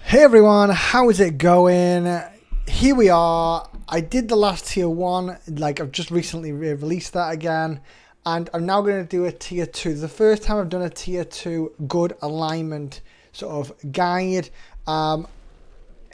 Hey everyone, how is it going? Here we are. I did the last tier 1, like I've just recently released that again, and I'm now going to do a tier 2. The first time I've done a tier 2 good alignment sort of guide.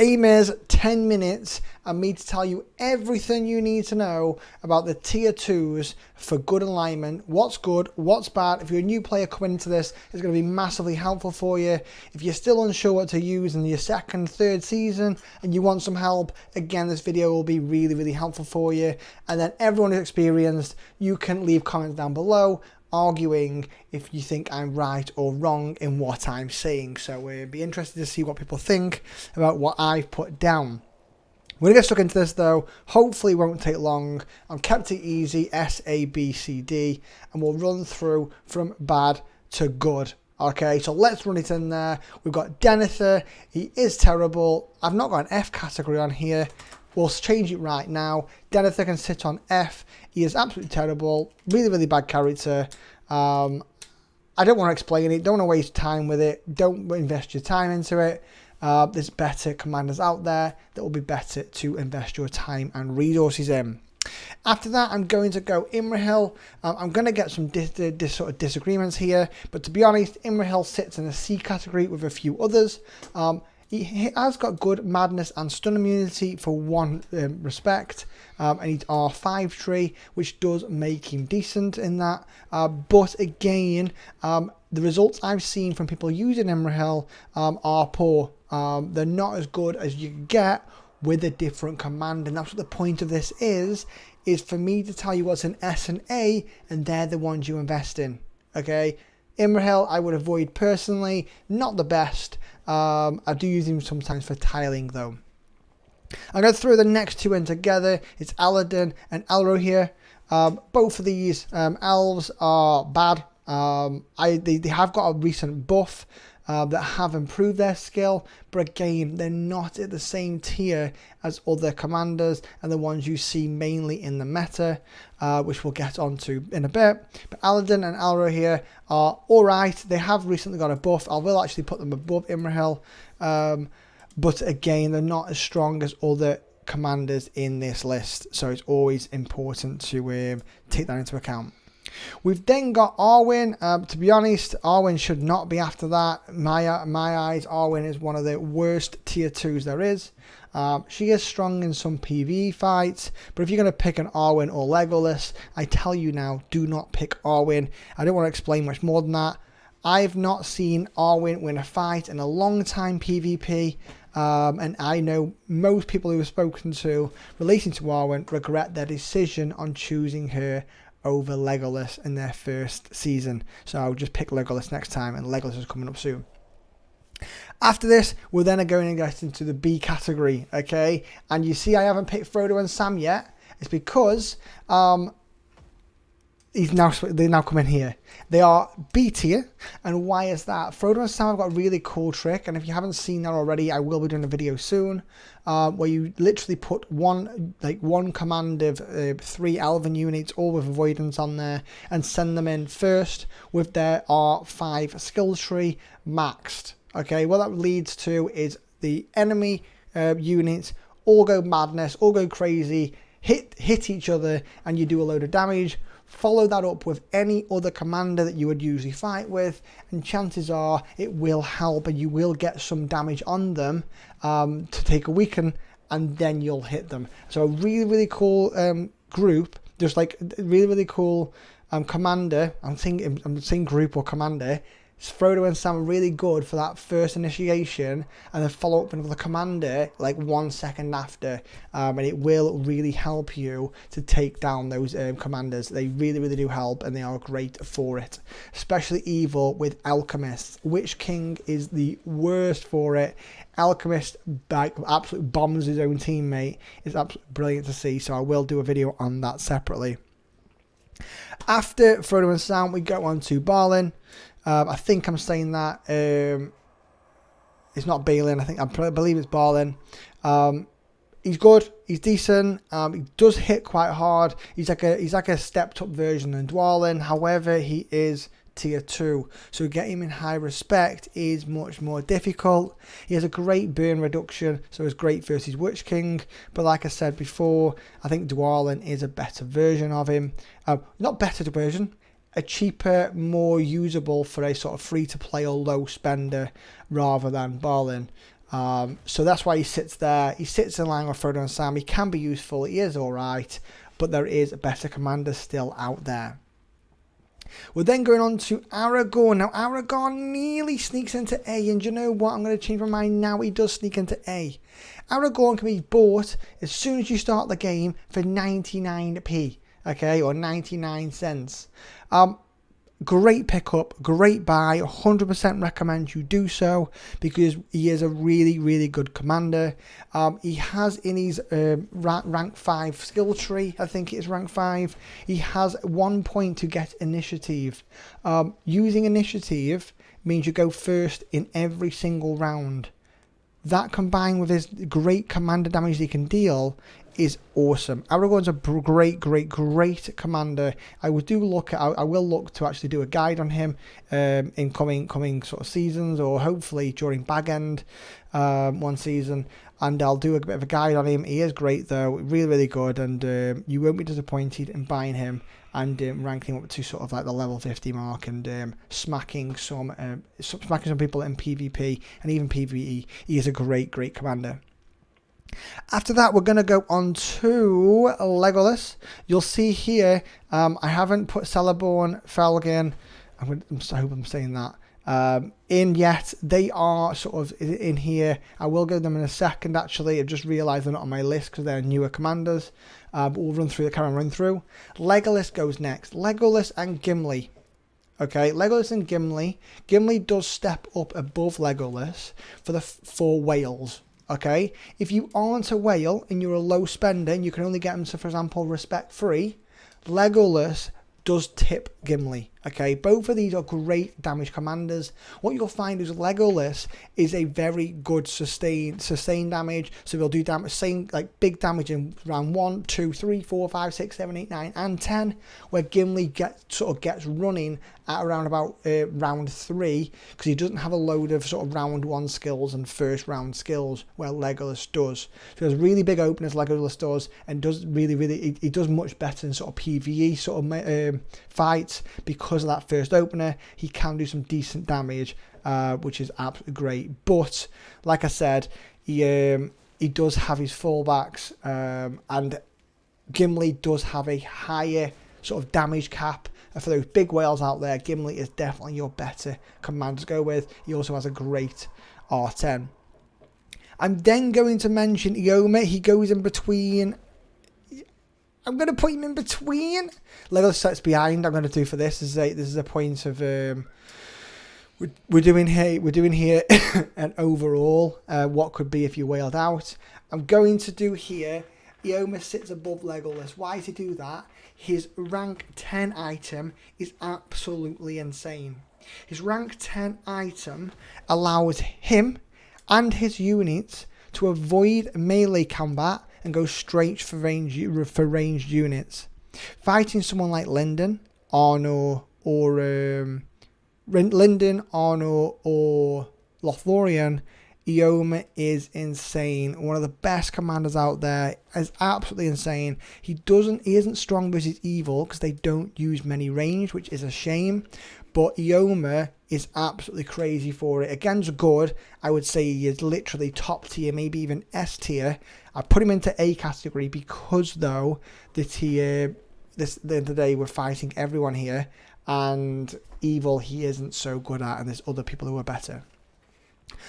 Aim is 10 minutes and me to tell you everything you need to know about the tier 2s for good alignment. What's good, what's bad. If you're a new player coming into this, it's going to be massively helpful for you. If you're still unsure what to use in your second, third season and you want some help, again, this video will be really helpful for you. And then everyone who's experienced, you can leave comments down below arguing if you think I'm right or wrong in what I'm saying. So we'll be interested to see what people think about what I've put down. We're going to get stuck into this though. Hopefully it won't take long. I've kept it easy, S, A, B, C, D, and we'll run through from bad to good. Okay, so let's run it in there. We've got Denethor. He is terrible. I've not got an F category on here. We'll change it right now. Denethor can sit on F. He is absolutely terrible. Really bad character. I don't want to explain it. Don't want to waste time with it. Don't invest your time into it. There's better commanders out there that will be better to invest your time and resources in. After that, I'm going to go Imrahil. I'm going to get some sort of disagreements here. But to be honest, Imrahil sits in a C category with a few others. He has got good madness and stun immunity for one respect, and he's R5 tree, which does make him decent in that. But again, the results I've seen from people using Imrahil are poor. They're not as good as you get with a different command, and that's what the point of this is for me to tell you what's an S and A, and they're the ones you invest in. Okay. Imrahil I would avoid personally, not the best. I do use him sometimes for tiling though. I'm going to throw the next two in together. It's Aladdin and Elro here. Both of these elves are bad. They have got a recent buff that have improved their skill, but again, they're not at the same tier as other commanders and the ones you see mainly in the meta, which we'll get onto in a bit. But Aladdin and Elro here are alright. They have recently got a buff. I will actually put them above Imrahil, but again, they're not as strong as other commanders in this list, so it's always important to take that into account. We've then got Arwen. To be honest, Arwen should not be after that. My eyes, Arwen is one of the worst tier 2s there is. She is strong in some PvE fights, but if you're going to pick an Arwen or Legolas, I tell you now, do not pick Arwen. I don't want to explain much more than that. I've not seen Arwen win a fight in a long time PvP, and I know most people who have spoken to relating to Arwen regret their decision on choosing her over Legolas in their first season. So I'll just pick Legolas next time, and Legolas is coming up soon. After this, we're then going to get into the B category, okay? And you see I haven't picked Frodo and Sam yet. It's because they now come in here. They are B tier, and why is that? Frodo and Sam have got a really cool trick, and if you haven't seen that already, I will be doing a video soon, where you literally put one command of 3 Elven units, all with avoidance on there, and send them in first with their R5 skill tree maxed. Okay, what that leads to is the enemy units all go madness, all go crazy, hit each other, and you do a load of damage. Follow that up with any other commander that you would usually fight with, and chances are it will help and you will get some damage on them to take a weaken, and then you'll hit them. So a really cool group, just like really cool commander. I'm saying group or commander. Frodo and Sam are really good for that first initiation, and then follow up with another commander like 1 second after, and it will really help you to take down those commanders. They really do help, and they are great for it, especially evil with alchemists. Witch King is the worst for it. Alchemist absolutely bombs his own teammate. It's absolutely brilliant to see, so I will do a video on that separately. After Frodo and Sam, we go on to Balin. I think I'm saying that. It's not Balin. I believe it's Balin. He's good. He's decent. He does hit quite hard. He's like a stepped up version of Dwalin. However, he is tier 2. So get him in high respect is much more difficult. He has a great burn reduction, so it's great versus Witch King. But like I said before, I think Dwalin is a better version of him. Not better version, a cheaper, more usable for a sort of free-to-play or low spender rather than Balin. So that's why he sits there. He sits in line with Frodo and Sam. He can be useful. He is alright. But there is better commanders still out there. We're then going on to Aragorn. Now, Aragorn nearly sneaks into A. And you know what? I'm going to change my mind now. He does sneak into A. Aragorn can be bought as soon as you start the game for 99p. Okay, or 99 cents. Great pickup, great buy, 100% recommend you do so because he is a really, really good commander. He has in his rank 5 skill tree, I think it is rank 5, he has 1 point to get initiative. Using initiative means you go first in every single round. That combined with his great commander damage he can deal is awesome. Aragorn's a great commander. I will look to actually do a guide on him in coming sort of seasons, or hopefully during bag end one season, and I'll do a bit of a guide on him. He is great though, really good, and you won't be disappointed in buying him and ranking him up to sort of like the level 50 mark and smacking some people in PvP and even PvE. He is a great commander. After that, we're going to go on to Legolas. You'll see here, I haven't put Celeborn, Felgen, I hope I'm saying that, in yet. They are sort of in here. I will go them in a second, actually. I've just realised they're not on my list because they're newer commanders. But we'll run through Legolas goes next. Legolas and Gimli. Okay, Legolas and Gimli. Gimli does step up above Legolas for whales. Okay, if you aren't a whale and you're a low spender and you can only get them to, for example, respect 3, Legolas does tip Gimli. Okay, both of these are great damage commanders. What you'll find is Legolas is a very good sustain damage, so he'll do damage, big damage in round 1, 2, 3, 4, 5, 6, 7, 8, 9, and 10, where Gimli gets running at around about round 3, because he doesn't have a load of sort of round 1 skills and first round skills where Legolas does. So there's really big openers Legolas does, and does he does much better in sort of PvE sort of fights because of that first opener. He can do some decent damage, which is absolutely great. But like I said, he does have his fallbacks, and Gimli does have a higher sort of damage cap. For those big whales out there, Gimli is definitely your better commander to go with. He also has a great R10. I'm then going to mention Eomer. He goes in between. I'm going to put him in between. Legolas sets behind. I'm going to do for this. This is a point of we're doing here an overall what could be if you whaled out. I'm going to do here. Eomer sits above Legolas. Why to do that? His rank 10 item is absolutely insane. His rank 10 item allows him and his units to avoid melee combat and go straight for ranged units. Fighting someone like Lyndon, Arnor, or Lothlorien, Eomer is insane. One of the best commanders out there. Is absolutely insane. He isn't strong versus evil because they don't use many range, which is a shame. But Eomer is absolutely crazy for it. Against good, I would say he is literally top tier, maybe even S tier. I put him into A category because though the other day we're fighting everyone here, and evil he isn't so good at, and there's other people who are better.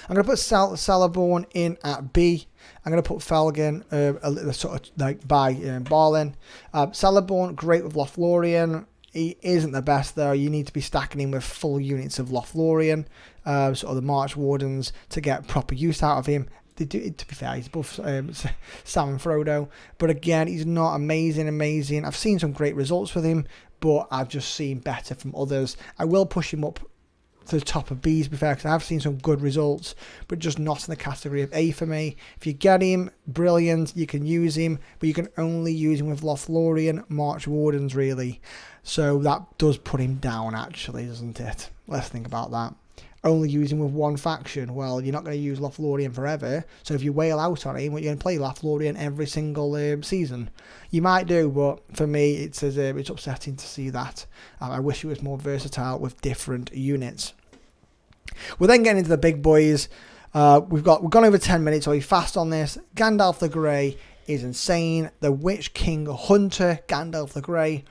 I'm going to put Celeborn in at B. I'm going to put Felgen sort of like by Balin. Celeborn, great with Lothlorien. He isn't the best though. You need to be stacking him with full units of Lothlorien, sort of the March Wardens, to get proper use out of him. To be fair, he's above Sam and Frodo, but again, he's not amazing. I've seen some great results with him, but I've just seen better from others. I will push him up to the top of B, to be fair, because I have seen some good results, but just not in the category of A for me. If you get him, brilliant, you can use him, but you can only use him with Lothlorien March Wardens, really. So that does put him down, actually, doesn't it? Let's think about that. Only using with one faction. Well, you're not going to use Lothlorien forever. So if you wail out on him, you're going to play Lothlorien every single season. You might do, but for me, it's upsetting to see that. I wish it was more versatile with different units. We're then getting into the big boys. We've gone over 10 minutes, so we fast on this. Gandalf the Grey is insane. The Witch King Hunter, Gandalf the Grey.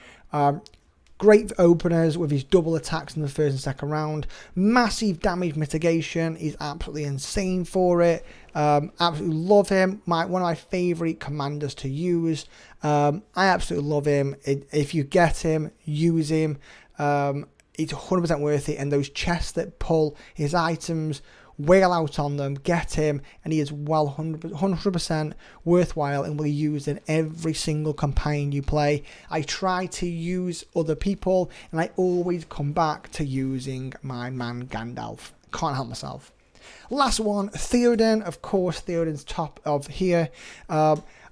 Great openers with his double attacks in the first and second round. Massive damage mitigation. He's absolutely insane for it. Absolutely love him. One of my favourite commanders to use. I absolutely love him. If you get him, use him. It's 100% worth it. And those chests that pull his items, wail out on them, get him, and he is well 100% worthwhile and will be used in every single campaign you play. I try to use other people, and I always come back to using my man Gandalf. Can't help myself. Last one, Theoden. Of course, Theoden's top of here.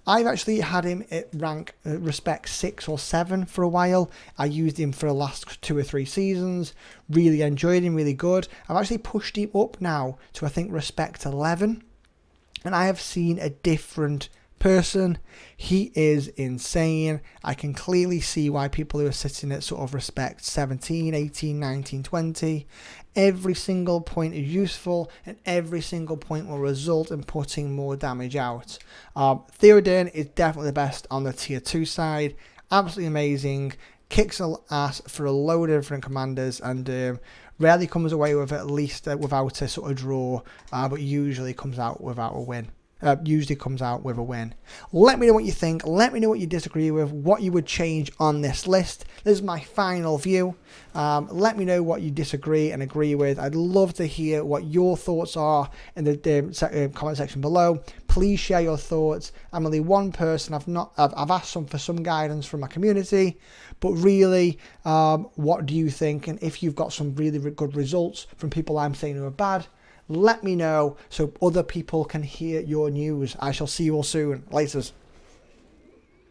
I've actually had him at rank respect 6 or 7 for a while. I used him for the last 2 or 3 seasons. Really enjoyed him, really good. I've actually pushed him up now to, I think, respect 11. And I have seen a different person. He is insane. I can clearly see why people who are sitting at sort of respect 17, 18, 19, 20. Every single point is useful, and every single point will result in putting more damage out. Theoden is definitely the best on the tier 2 side. Absolutely amazing. Kicks ass for a load of different commanders, and rarely comes away with at least without a sort of draw, but usually comes out without a win. Usually comes out with a win. Let me know what you think. Let me know what you disagree with, what you would change on this list. This is my final view. Let me know what you disagree and agree with. I'd love to hear what your thoughts are in the comment section below. Please share your thoughts. I'm only one person. I've asked for some guidance from my community, but really, what do you think? And if you've got some really good results from people I'm saying who are bad, let me know so other people can hear your news. I shall see you all soon. Laters.